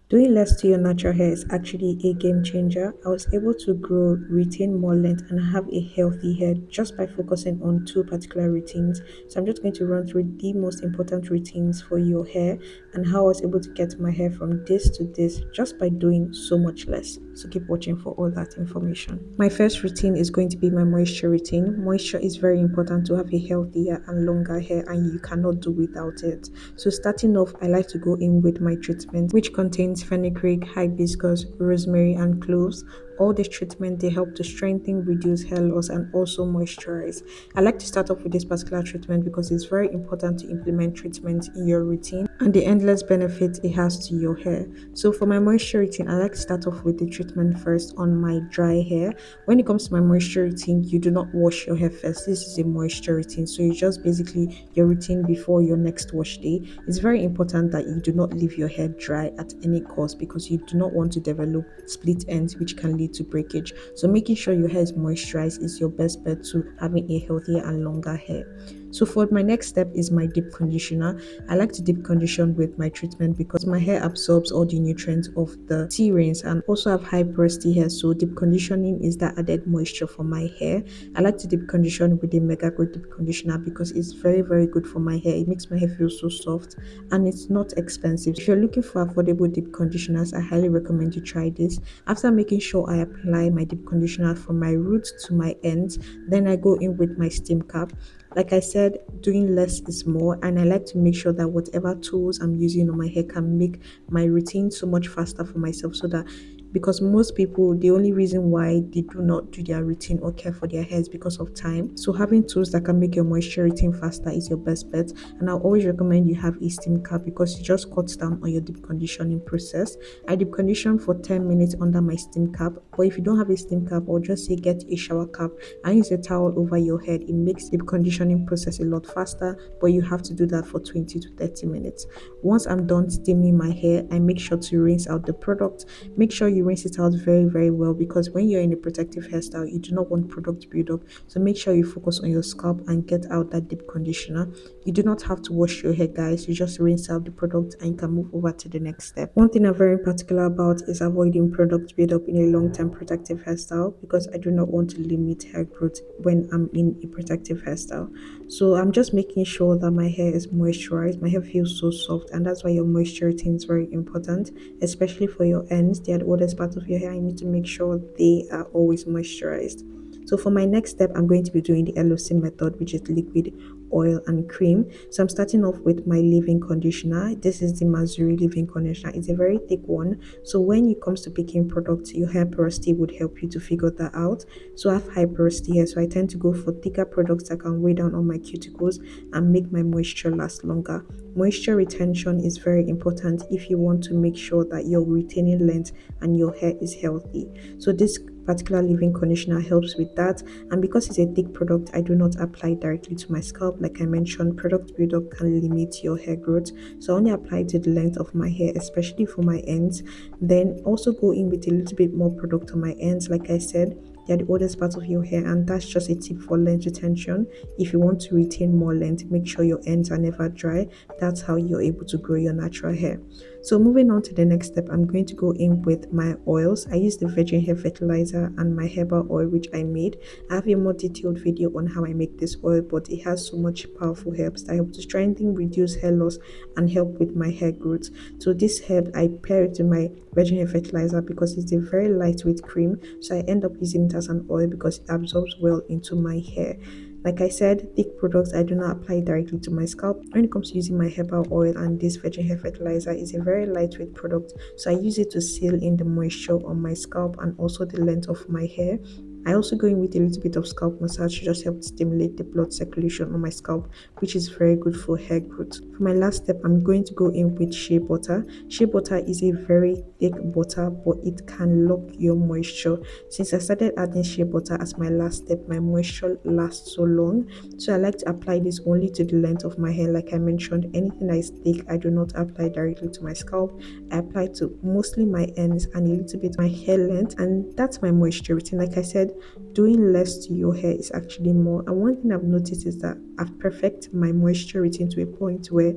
Doing less to your natural hair is actually a game changer. I was able to grow, retain more length, and have a healthy hair just by focusing on two particular routines. So, I'm just going to run through the most important routines for your hair and how I was able to get my hair from this to this just by doing so much less. So, keep watching for all that information. My first routine is going to be my moisture routine. Moisture is very important to have a healthier and longer hair, and you cannot do without it. So, starting off, I like to go in with my treatment, which contains fenugreek, hibiscus, rosemary, and cloves. All these treatment they help to strengthen, reduce hair loss, and also moisturize. I like to start off with this particular treatment because it's very important to implement treatment in your routine and the endless benefits it has to your hair. So for my moisture routine, I like to start off with the treatment first on my dry hair. When it comes to my moisture routine, you do not wash your hair first. This is a moisture routine, so it's just basically your routine before your next wash day. It's very important that you do not leave your hair dry at any cost because you do not want to develop split ends, which can lead to breakage. So making sure your hair is moisturized is your best bet to having a healthier and longer hair. So for my next step is my deep conditioner. I like to deep condition with my treatment because my hair absorbs all the nutrients of the tea rains and also have high porosity hair. So deep conditioning is that added moisture for my hair. I like to deep condition with the Mega Growth Deep Conditioner because it's very, very good for my hair. It makes my hair feel so soft and it's not expensive. If you're looking for affordable deep conditioners, I highly recommend you try this. After making sure I apply my deep conditioner from my roots to my ends, then I go in with my steam cap. Like I said, doing less is more, and I like to make sure that whatever tools I'm using on my hair can make my routine so much faster for myself so that because most people the only reason why they do not do their routine or care for their hair is because of time. So having tools that can make your moisture routine faster is your best bet, and I always recommend you have a steam cap because it just cuts down on your deep conditioning process. I deep condition for 10 minutes under my steam cap, but if you don't have a steam cap, or just say get a shower cap and use a towel over your head, it makes the conditioning process a lot faster, but you have to do that for 20 to 30 minutes. Once I'm done steaming my hair, I make sure to rinse out the product. Make sure you rinse it out very, very well because when you're in a protective hairstyle, you do not want product buildup. So make sure you focus on your scalp and get out that deep conditioner. You do not have to wash your hair, guys. You just rinse out the product and you can move over to the next step. One thing I'm very particular about is avoiding product buildup in a long-term protective hairstyle because I do not want to limit hair growth when I'm in a protective hairstyle. So I'm just making sure that my hair is moisturized. My hair feels so soft, and that's why your moisture routine is very important, especially for your ends. They are the oldest part of your hair. You need to make sure they are always moisturized. So for my next step, I'm going to be doing the LOC method, which is liquid, oil, and cream. So I'm starting off with my leave-in conditioner. This is the Mazuri leave-in conditioner. It's a very thick one. So when it comes to picking products, your hair porosity would help you to figure that out. So I have high porosity hair, so I tend to go for thicker products that can weigh down on my cuticles and make my moisture last longer. Moisture retention is very important if you want to make sure that you're retaining length and your hair is healthy. So this particular leave-in conditioner helps with that, and because it's a thick product, I do not apply directly to my scalp. Like I mentioned, product buildup can limit your hair growth, so I only apply to the length of my hair, especially for my ends. Then also go in with a little bit more product on my ends. Like I said, they're the oldest part of your hair, and that's just a tip for length retention. If you want to retain more length, make sure your ends are never dry. That's how you're able to grow your natural hair. So moving on to the next step, I'm going to go in with my oils. I use the virgin hair fertilizer and my herbal oil, which I made. I have a more detailed video on how I make this oil, but it has so much powerful herbs that help to strengthen, reduce hair loss, and help with my hair growth. So this herb, I pair it to my virgin hair fertilizer because it's a very lightweight cream. So I end up using it as an oil because it absorbs well into my hair. Like I said, thick products I do not apply directly to my scalp. When it comes to using my herbal oil and this virgin hair fertilizer is a very lightweight product, so I use it to seal in the moisture on my scalp and also the length of my hair. I also go in with a little bit of scalp massage to just help stimulate the blood circulation on my scalp, which is very good for hair growth. For my last step, I'm going to go in with shea butter. Shea butter is a very thick butter, but it can lock your moisture. Since I started adding shea butter as my last step, my moisture lasts so long. So I like to apply this only to the length of my hair. Like I mentioned, anything that is thick, I do not apply directly to my scalp. I apply to mostly my ends and a little bit my hair length, and that's my moisture routine. Like I said, doing less to your hair is actually more. And one thing I've noticed is that I've perfected my moisture routine to a point where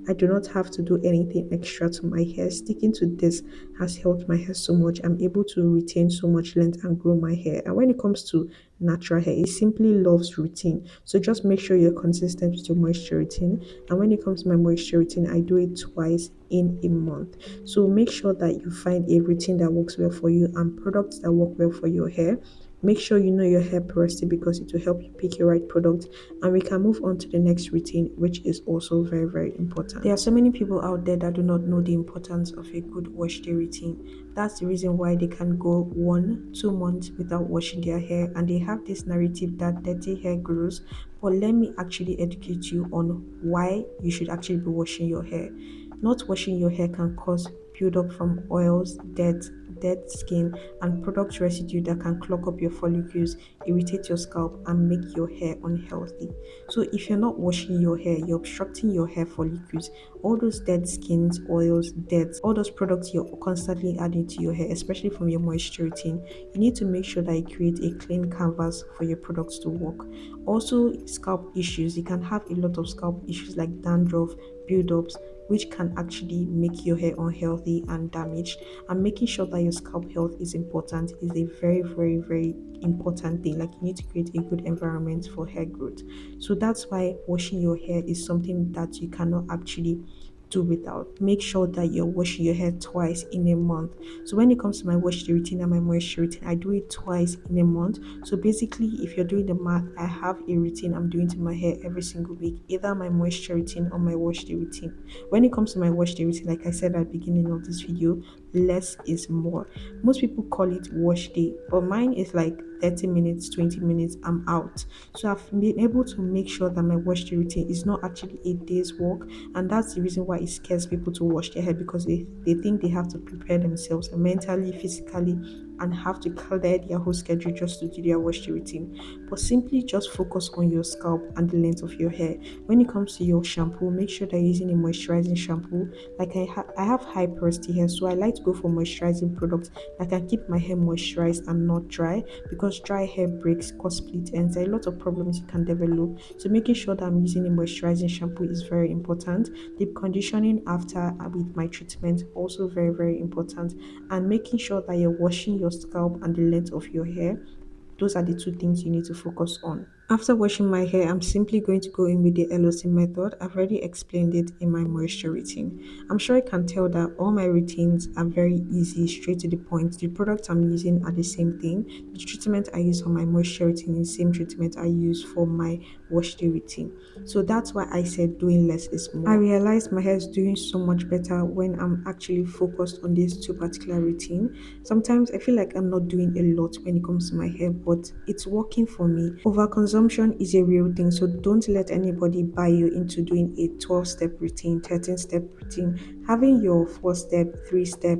I do not have to do anything extra to my hair. Sticking to this has helped my hair so much. I'm able to retain so much length and grow my hair. And when it comes to natural hair, it simply loves routine. So just make sure you're consistent with your moisture routine. And when it comes to my moisture routine, I do it twice in a month. So make sure that you find a routine that works well for you and products that work well for your hair. Make sure you know your hair porosity because it will help you pick your right product. And we can move on to the next routine, which is also very, very important. There are so many people out there that do not know the importance of a good wash day routine. That's the reason why they can go 1, 2 months without washing their hair, and they have this narrative that dirty hair grows. But let me actually educate you on why you should actually be washing your hair. Not washing your hair can cause buildup from oils, dirt, dead skin, and product residue that can clog up your follicles, irritate your scalp, and make your hair unhealthy. So, if you're not washing your hair, you're obstructing your hair follicles. All those dead skins, oils, dirt, all those products you're constantly adding to your hair, especially from your moisture routine, you need to make sure that you create a clean canvas for your products to work. Also, scalp issues. You can have a lot of scalp issues like dandruff, buildups, which can actually make your hair unhealthy and damaged. And making sure that your scalp health is important is a very, very, very important thing. Like, you need to create a good environment for hair growth. So that's why washing your hair is something that you cannot actually do without. Make sure that you're washing your hair twice in a month. So when it comes to my wash routine and my moisture routine, I do it twice in a month. So basically, if you're doing the math, I have a routine I'm doing to my hair every single week, either my moisture routine or my wash day routine. When it comes to my wash day routine, like I said at the beginning of this video, less is more. Most people call it wash day, but mine is like 30 minutes, 20 minutes, I'm out. So I've been able to make sure that my wash day routine is not actually a day's work, and that's the reason why it scares people to wash their hair, because they think they have to prepare themselves mentally, physically, and have to clear their whole schedule just to do their wash day routine. But simply just focus on your scalp and the length of your hair. When it comes to your shampoo, make sure that you're using a moisturizing shampoo. Like I have high porosity hair, so I like to go for moisturizing products that can keep my hair moisturized and not dry, because dry hair breaks, cause split ends. There are a lot of problems you can develop. So making sure that I'm using a moisturizing shampoo is very important. Deep conditioning after with my treatment also very, very important. And making sure that you're washing your scalp and the length of your hair, those are the two things you need to focus on. After washing my hair, I'm simply going to go in with the LOC method. I've already explained it in my moisture routine. I'm sure you can tell that all my routines are very easy, straight to the point. The products I'm using are the same thing. The treatment I use for my moisture routine is the same treatment I use for my wash day routine. So that's why I said doing less is more. I realized my hair is doing so much better when I'm actually focused on these two particular routine. Sometimes I feel like I'm not doing a lot when it comes to my hair, but it's working for me. Overconsumption is a real thing, so don't let anybody buy you into doing a 12-step routine, 13-step routine. Having your 4-step, 3-step,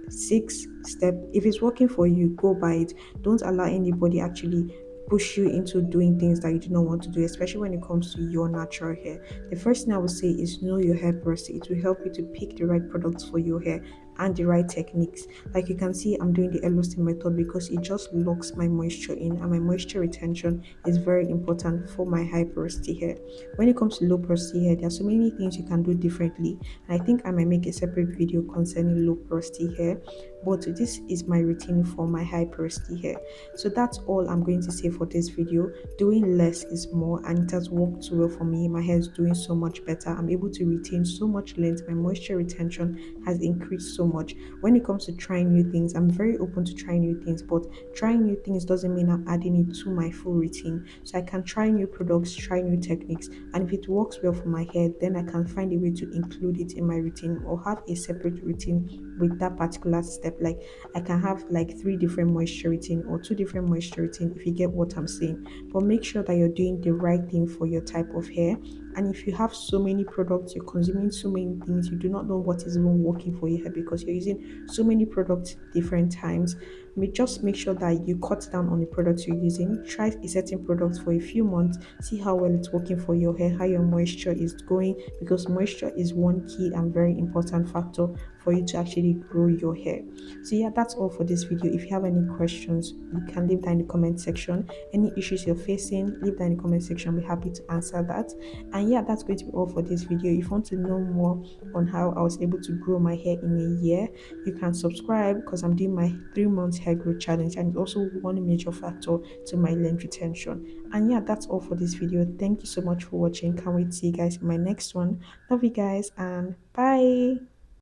6-step, if it's working for you, go by it. Don't allow anybody actually push you into doing things that you do not want to do, especially when it comes to your natural hair. The first thing I would say is know your hair porosity. It will help you to pick the right products for your hair and the right techniques. Like you can see, I'm doing the LOC method because it just locks my moisture in, and my moisture retention is very important for my high porosity hair. When it comes to low porosity hair, there are so many things you can do differently, and I think I might make a separate video concerning low porosity hair, but this is my routine for my high porosity hair. So that's all I'm going to say for this video. Doing less is more, and it has worked so well for me. My hair is doing so much better. I'm able to retain so much length. My moisture retention has increased so much. When it comes to trying new things, I'm very open to trying new things, but trying new things doesn't mean I'm adding it to my full routine. So I can try new products, try new techniques, and if it works well for my hair, then I can find a way to include it in my routine or have a separate routine with that particular step. Like I can have like 3 different moisture routine or 2 different moisture routine, if you get what I'm saying. But make sure that you're doing the right thing for your type of hair. And if you have so many products, you're consuming so many things, you do not know what is even working for your hair because you're using so many products different times. Just make sure that you cut down on the products you're using. Try a certain product for a few months, see how well it's working for your hair, how your moisture is going, because moisture is one key and very important factor for you to actually grow your hair. So yeah, that's all for this video. If you have any questions, you can leave that in the comment section. Any issues you're facing, leave that in the comment section. I'll be happy to answer that. And yeah, that's going to be all for this video. If you want to know more on how I was able to grow my hair in a year, you can subscribe because I'm doing my 3 months hair growth challenge, and it's also one major factor to my length retention. And yeah, that's all for this video. Thank you so much for watching. Can't wait to see you guys in my next one. Love you guys, and bye.